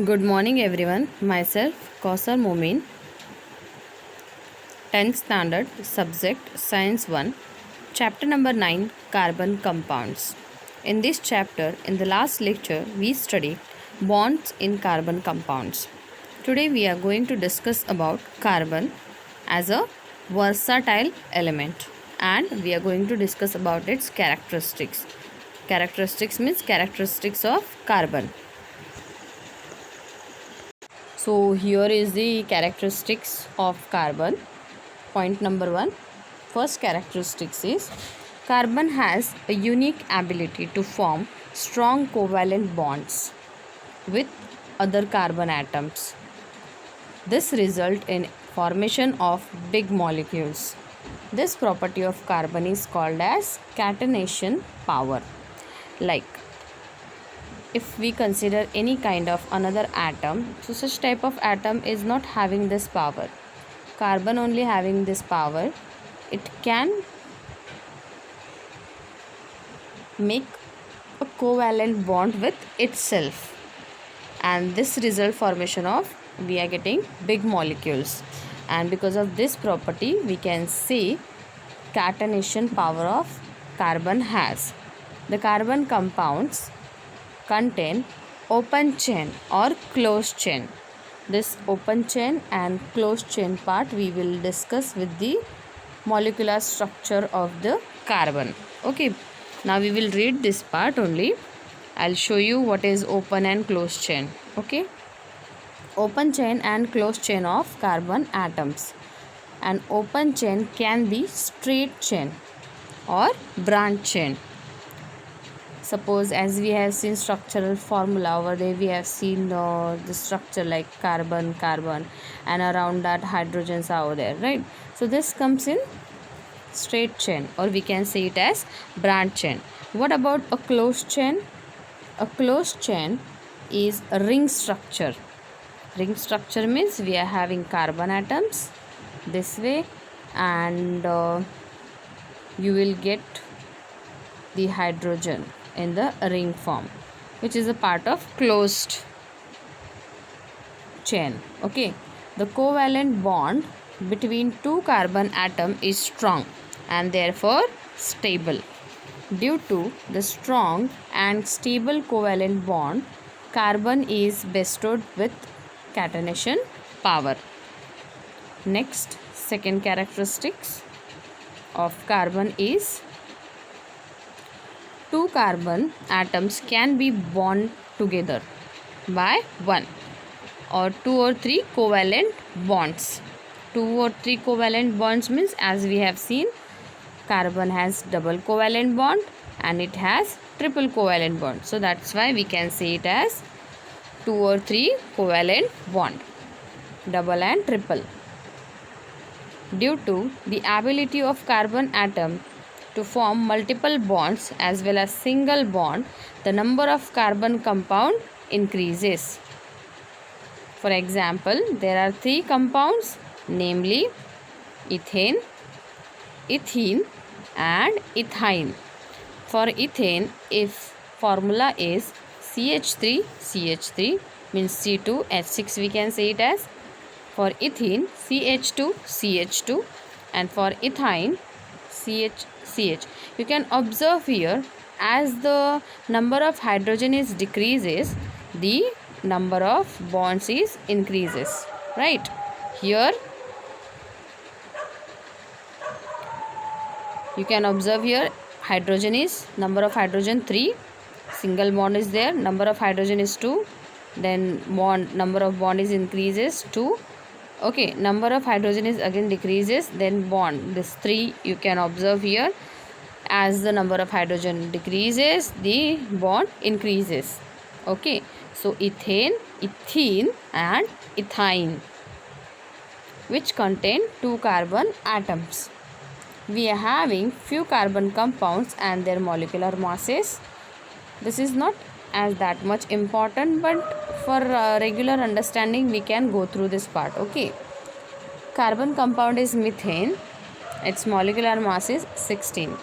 Good morning, everyone. Myself, Kausar Momin, 10th Standard, Subject Science 1, Chapter number 9, Carbon Compounds. In this chapter, in the last lecture, we studied bonds in carbon compounds. Today, we are going to discuss about carbon as a versatile element, and we are going to discuss about its characteristics. Characteristics means characteristics of carbon. So here is the characteristics of carbon. Point number 1. First characteristics is carbon has a unique ability to form strong covalent bonds with other carbon atoms. This result in formation of big molecules. This property of carbon is called as catenation power. Like if we consider any kind of another atom, so such type of atom is not having this power. Carbon only having this power. It can make a covalent bond with itself, and this result formation of we are getting big molecules, and because of this property we can see catenation power of carbon has. The carbon compounds contain open chain or closed chain. This open chain and closed chain part we will discuss with the molecular structure of the carbon. Okay, now we will read this part only. I'll show you what is open and closed chain. Okay, open chain and closed chain of carbon atoms. An open chain can be straight chain or branch chain. Suppose as we have seen structural formula over there, we have seen the structure like carbon and around that hydrogens are over there, right? So this comes in straight chain, or we can say it as branch chain. What about a closed chain? A closed chain is a ring structure. Ring structure means we are having carbon atoms this way, and you will get the hydrogen in the ring form, which is a part of closed chain. Okay, the covalent bond between two carbon atom is strong and therefore stable. Due to the strong and stable covalent bond, carbon is bestowed with catenation power. Next, second characteristics of carbon is two carbon atoms can be bond together by one or two or three covalent bonds. Two or three covalent bonds means, as we have seen, carbon has double covalent bond and it has triple covalent bond. So that's why we can say it as two or three covalent bond, double and triple. Due to the ability of carbon atom to form multiple bonds as well as single bond, the number of carbon compound increases. For example, there are three compounds, namely ethane, ethene and ethine. For ethane, if formula is CH3 means C2H6, we can say it as. For ethene, CH2 and for ethine, CH. You can observe here, as the number of hydrogen is decreases, the number of bonds is increases, right? Here you can observe here hydrogen is number of hydrogen 3, single bond is there, number of hydrogen is 2, then number of bond is increases 2. Okay, number of hydrogen is again decreases, then bond this 3 you can observe here. As the number of hydrogen decreases, the bond increases. Okay, so ethane, ethene and ethine, which contain two carbon atoms. We are having few carbon compounds and their molecular masses. This is not as that much important, but for regular understanding we can go through this part. Okay, carbon compound is methane. Its molecular mass is 16.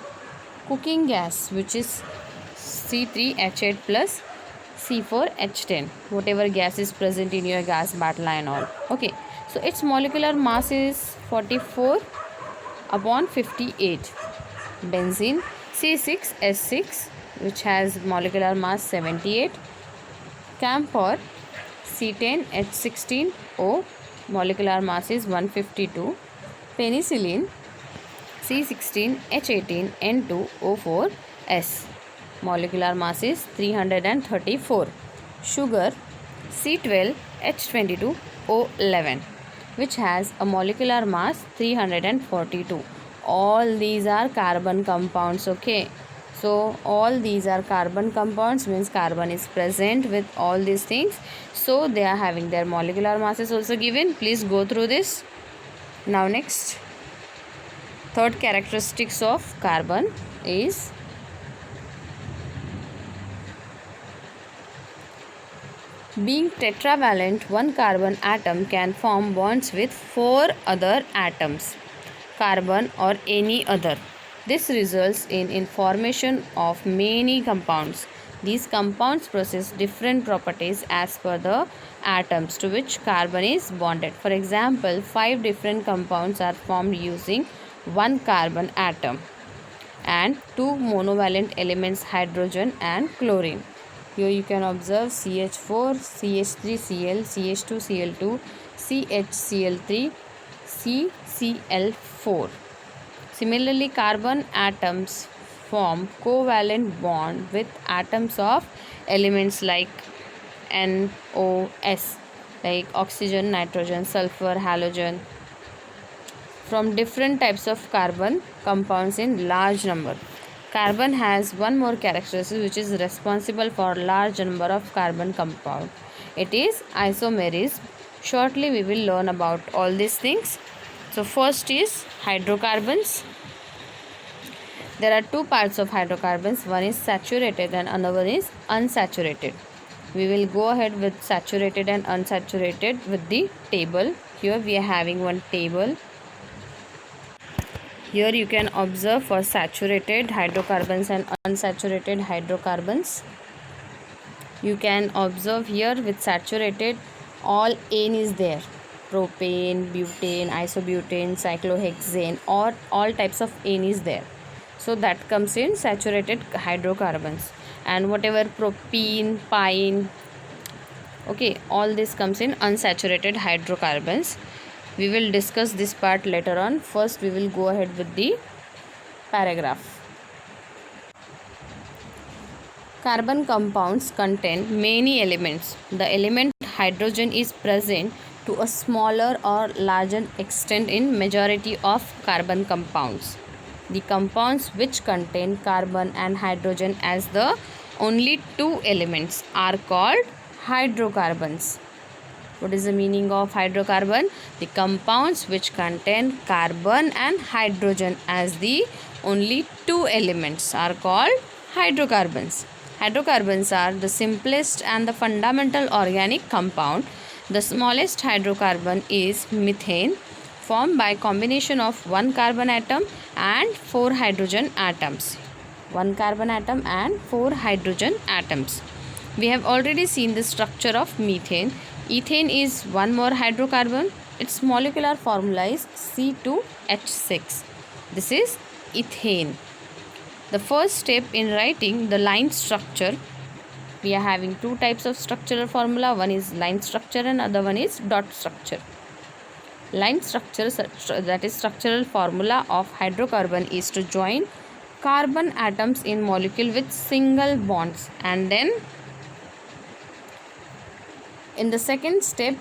Cooking gas, which is C3H8 plus C4H10, whatever gas is present in your gas battler and all. Okay, so its molecular mass is 44 upon 58. Benzene C6H6, which has molecular mass 78. Camphor C10H16O, molecular mass is 152. Penicillin C16H18N2O4S, molecular mass is 334. Sugar C12H22O11, which has a molecular mass 342. All these are carbon compounds. Okay, so all these are carbon compounds, means carbon is present with all these things, so they are having their molecular masses also given. Please go through this. Now next, third characteristics of carbon is being tetravalent. One carbon atom can form bonds with 4 other atoms, carbon or any other. This results in formation of many compounds. These compounds possess different properties as per the atoms to which carbon is bonded. For example, 5 different compounds are formed using one carbon atom and 2 monovalent elements, hydrogen and chlorine. Here you can observe CH4, CH3Cl, CH2Cl2, CHCl3, CCl4. Similarly, carbon atoms form covalent bond with atoms of elements like NOS, like oxygen, nitrogen, sulfur, halogen, from different types of carbon compounds in large number. Carbon has one more characteristic which is responsible for large number of carbon compound. It is isomerism. Shortly we will learn about all these things. So first is hydrocarbons. There are two parts of hydrocarbons. One is saturated and another one is unsaturated. We will go ahead with saturated and unsaturated with the table. Here we are having one table. Here you can observe for saturated hydrocarbons and unsaturated hydrocarbons. You can observe here with saturated all N is there. Propane, butane, isobutane, cyclohexane, or all types of N is there. So that comes in saturated hydrocarbons. And whatever propene, pine, okay, all this comes in unsaturated hydrocarbons. We will discuss this part later on. First we will go ahead with the paragraph. Carbon compounds contain many elements. The element hydrogen is present to a smaller or larger extent in majority of carbon compounds. The compounds which contain carbon and hydrogen as the only two elements are called hydrocarbons. What is the meaning of hydrocarbon? The compounds which contain carbon and hydrogen as the only two elements are called hydrocarbons. Hydrocarbons are the simplest and the fundamental organic compound. The smallest hydrocarbon is methane, formed by combination of one carbon atom and 4 hydrogen atoms. One carbon atom and 4 hydrogen atoms. We have already seen the structure of methane. Ethane is one more hydrocarbon. Its molecular formula is C2H6. This is ethane. The first step in writing the line structure, we are having two types of structural formula. One is line structure and other one is dot structure. Line structure, that is structural formula of hydrocarbon, is to join carbon atoms in molecule with single bonds, and then in the second step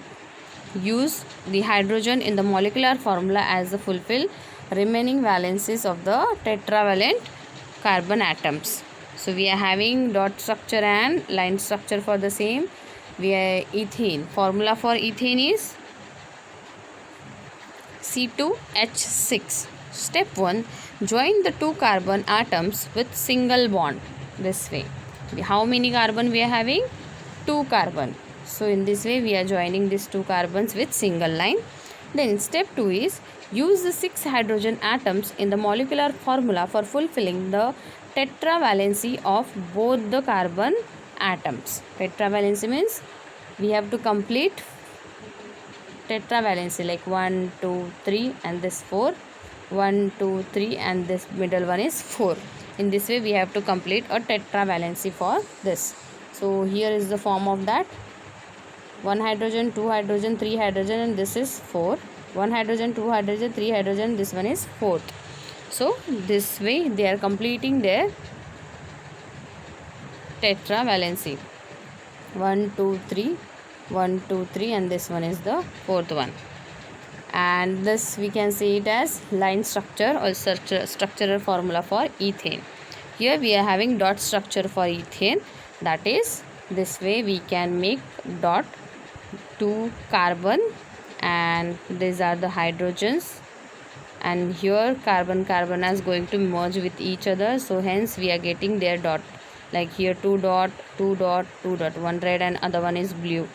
use the hydrogen in the molecular formula as the fulfill remaining valencies of the tetravalent carbon atoms. So we are having dot structure and line structure for the same. We are ethane. Formula for ethane is C2H6. Step 1. Join the two carbon atoms with single bond. This way. How many carbon we are having? 2 carbon. So in this way we are joining these 2 carbons with single line. Then step 2 is use the 6 hydrogen atoms in the molecular formula for fulfilling the tetravalency of both the carbon atoms. Tetravalency means we have to complete tetravalency, like 1 2 3 and this 4, 1 2 3 and this middle one is 4. In this way we have to complete a tetravalency for this. So here is the form of that: 1 hydrogen, 2 hydrogen, 3 hydrogen, and this is 4. 1 hydrogen, 2 hydrogen, 3 hydrogen, this one is 4th. So this way they are completing their tetravalency: 1 2 3, 1 2 3, and this one is the 4th one. And this we can see it as line structure or structural formula for ethane. Here we are having dot structure for ethane, that is this way we can make dot, 2 carbon, and these are the hydrogens, and here carbon is going to merge with each other, so hence we are getting their dot, like here 2 dot 2 dot 2 dot, one red and other one is blue.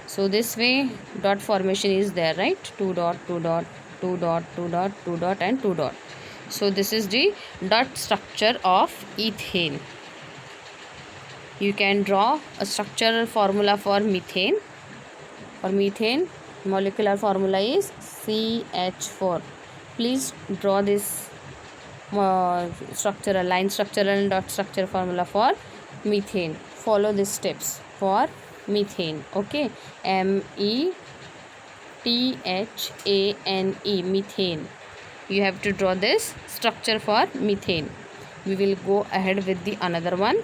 So this way dot formation is there, right? 2 dot 2 dot 2 dot 2 dot 2 dot and 2 dot. So this is the dot structure of ethane. You can draw a structural formula for methane. For methane, molecular formula is CH4. Please draw this structural, line structural and dot structure formula for methane. Follow these steps for methane. Okay, METHANE, methane. You have to draw this structure for methane. We will go ahead with the another one.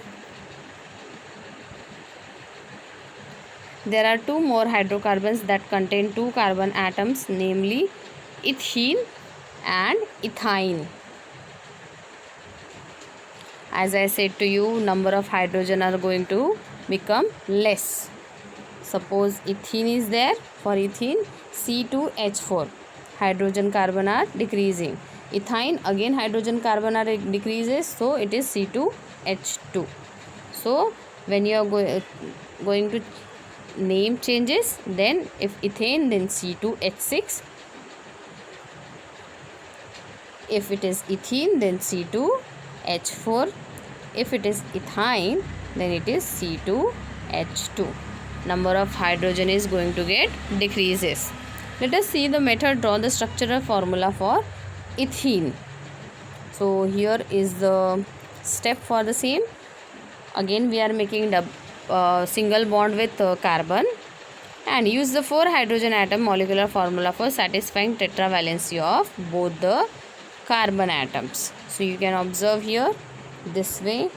There are 2 more hydrocarbons that contain 2 carbon atoms, namely ethene and ethine. As I said to you, number of hydrogen are going to become less. Suppose ethene is there, for ethene C2H4, hydrogen carbon are decreasing. Ethine, again hydrogen carbon are decreases, so it is C2H2. So when you are going to name changes, then if ethane, then C2H6. If it is ethene, then C2H4. If it is ethine, then it is C2H2. Number of hydrogen is going to get decreases. Let us see the method. Draw the structural formula for ethene. So here is the step for the same. Again we are making single bond with carbon, and use the 4 hydrogen atom molecular formula for satisfying tetravalency of both the carbon atoms. So you can observe here, this way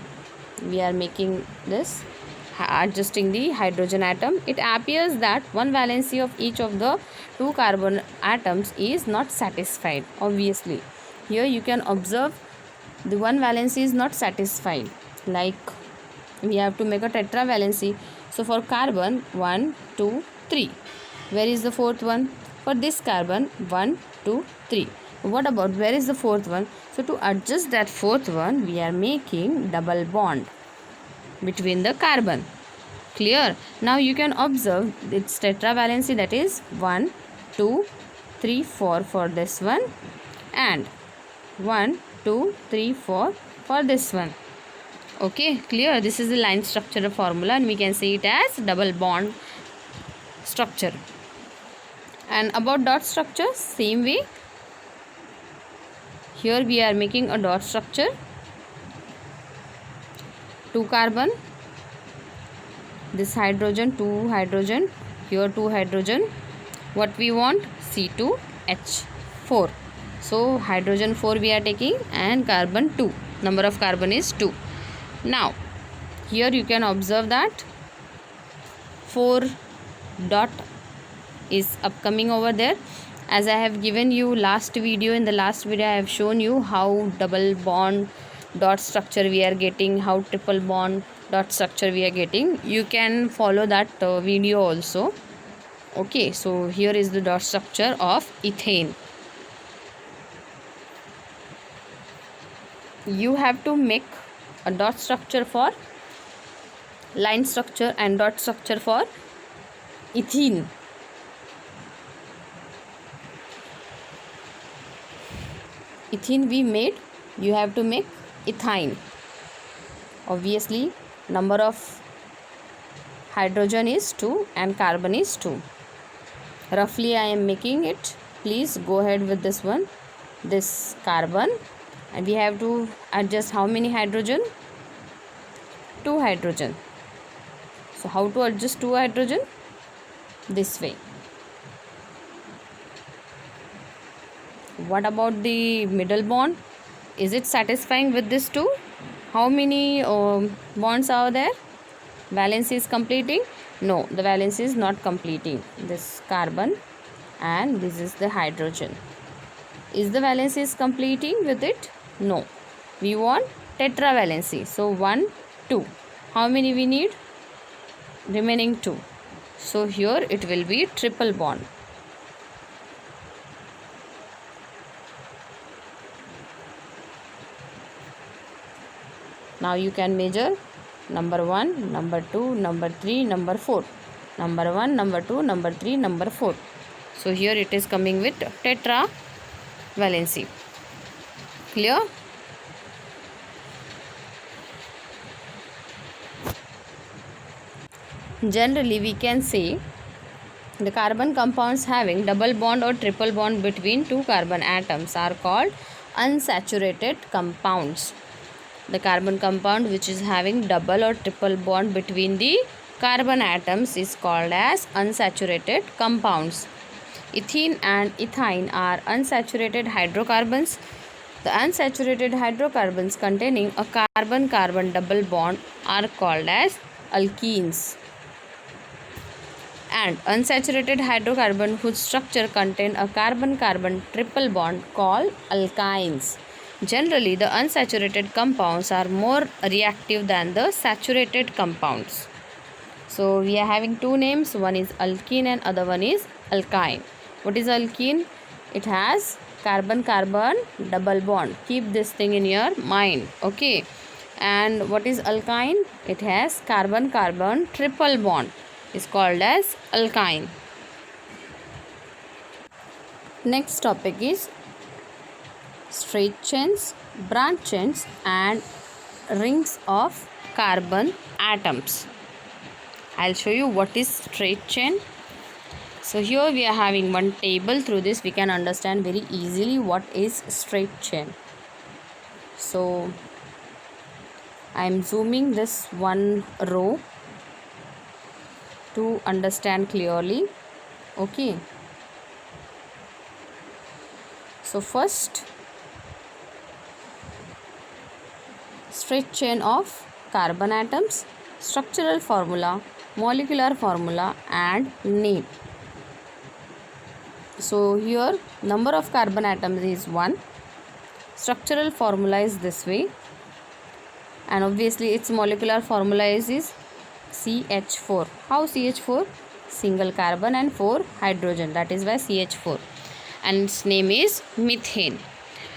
we are making this, adjusting the hydrogen atom. It appears that one valency of each of the 2 carbon atoms is not satisfied. Obviously here you can observe the one valency is not satisfied, like we have to make a tetravalency. So for carbon 1 2 3, where is the 4th one? For this carbon 1 2 3, what about where is the 4th one? So to adjust that 4th one, we are making double bond between the carbon. Clear? Now you can observe its tetravalency, that is 1 2 3 4 for this one, and 1 2 3 4 for this one. Okay, clear? This is the line structure formula, and we can see it as double bond structure. And about dot structure, same way. Here we are making a dot structure. 2 carbon, this hydrogen, 2 hydrogen, here 2 hydrogen. What we want? C2H4. So hydrogen 4 we are taking, and carbon 2. Number of carbon is 2. Now here you can observe that 4 dot is upcoming over there. As I have given you last video, in the last video I have shown you how double bond dot structure we are getting, how triple bond dot structure we are getting. You can follow that video also. Okay, so here is the dot structure of ethane. You have to make a dot structure for line structure and dot structure for ethene. Ethene we made, you have to make ethine. Obviously number of hydrogen is 2 and carbon is 2. Roughly I am making it. Please go ahead with this one. This carbon, and we have to adjust how many hydrogen? 2 hydrogen. So how to adjust 2 hydrogen? This way. What about the middle bond? Is it satisfying with this 2? How many bonds are there? Valence is completing? No, the valence is not completing. This carbon and this is the hydrogen. Is the valence is completing with it? No. We want tetravalency. So 1, 2. How many we need? Remaining 2. So here it will be triple bond. Now you can measure number 1, number 2, number 3, number 4. Number 1, number 2, number 3, number 4. So here it is coming with tetravalency. Clear? Generally we can say the carbon compounds having double bond or triple bond between 2 carbon atoms are called unsaturated compounds. The carbon compound which is having double or triple bond between the carbon atoms is called as unsaturated compounds. Ethene and ethine are unsaturated hydrocarbons. The unsaturated hydrocarbons containing a carbon-carbon double bond are called as alkenes. And unsaturated hydrocarbon whose structure contain a carbon-carbon triple bond called alkynes. Generally, the unsaturated compounds are more reactive than the saturated compounds. So, we are having 2 names. One is alkene and other one is alkyne. What is alkene? It has carbon-carbon double bond. Keep this thing in your mind. Okay. And what is alkyne? It has carbon-carbon triple bond. Is called as alkyne. Next topic is straight chains, branch chains and rings of carbon atoms. I'll show you what is straight chain. So here we are having one table. Through this we can understand very easily what is straight chain. So I am zooming this one row to understand clearly. Okay. So first, straight chain of carbon atoms, structural formula, molecular formula and name. So here number of carbon atoms is 1. Structural formula is this way, and obviously its molecular formula is CH4. How CH4? Single carbon and 4 hydrogen. That is why CH4. And its name is methane.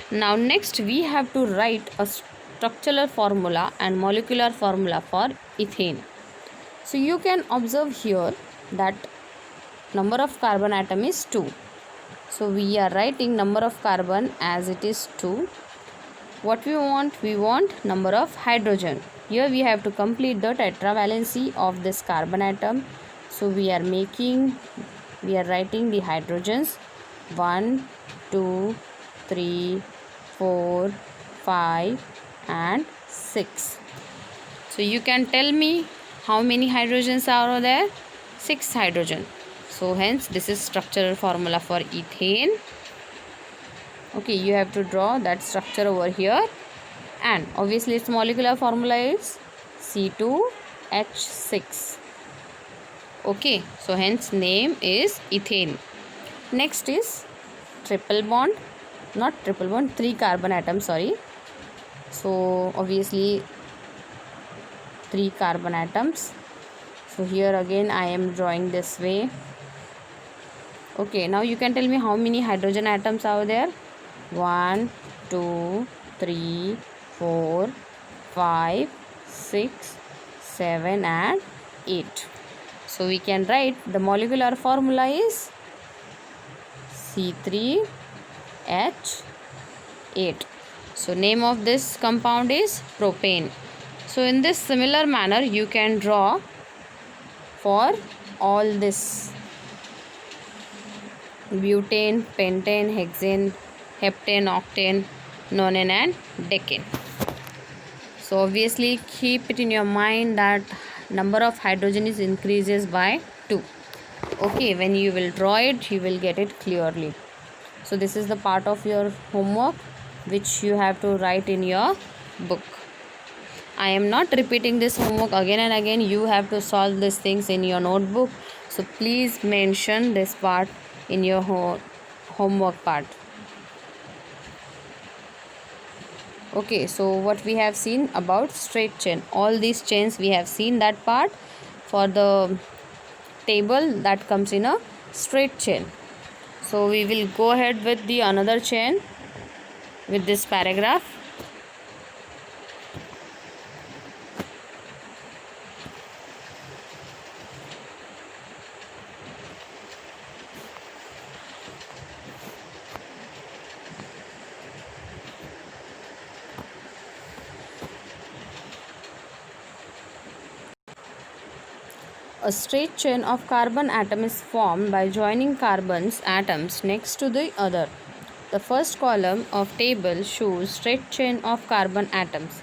Now next we have to write a structural formula and molecular formula for ethane. So you can observe here that number of carbon atom is 2. So we are writing number of carbon as it is 2. What we want? We want number of hydrogen. Here we have to complete the tetravalency of this carbon atom. So we are writing the hydrogens 1, 2, 3, 4, 5 and 6. So you can tell me how many hydrogens are there? 6 hydrogen. So hence this is structural formula for ethane. Okay, you have to draw that structure over here, and obviously its molecular formula is C2H6. Okay, so hence name is ethane. Next is triple bond, not triple bond, 3 carbon atoms, sorry. So obviously 3 carbon atoms. So here again I am drawing this way. Okay, now you can tell me how many hydrogen atoms are there? 1, 2, 3, 4, 5, 6, 7 and 8. So we can write the molecular formula is C3H8. So name of this compound is propane. So in this similar manner you can draw for all this: butane, pentane, hexane, heptane, octane, nonane and decane. So obviously keep it in your mind that number of hydrogen is increases by 2. Okay, when you will draw it, you will get it clearly. So this is the part of your homework which you have to write in your book. I am not repeating this homework again and again. You have to solve these things in your notebook. So please mention this part in your homework part. Okay, so what we have seen about straight chain, all these chains we have seen that part for the table that comes in a straight chain. So we will go ahead with the another chain with this paragraph. A straight chain of carbon atom is formed by joining carbon's atoms next to the other. The first column of table shows straight chain of carbon atoms.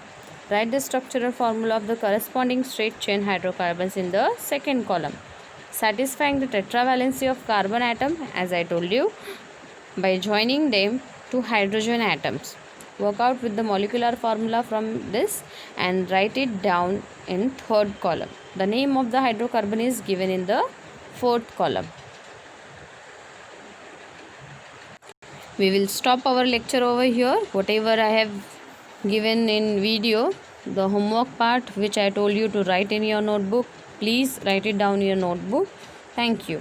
Write the structural formula of the corresponding straight chain hydrocarbons in the second column. Satisfying the tetravalency of carbon atom, as I told you, by joining them to hydrogen atoms. Work out with the molecular formula from this and write it down in third column. The name of the hydrocarbon is given in the fourth column. We will stop our lecture over here. Whatever I have given in video, the homework part which I told you to write in your notebook, please write it down in your notebook. Thank you.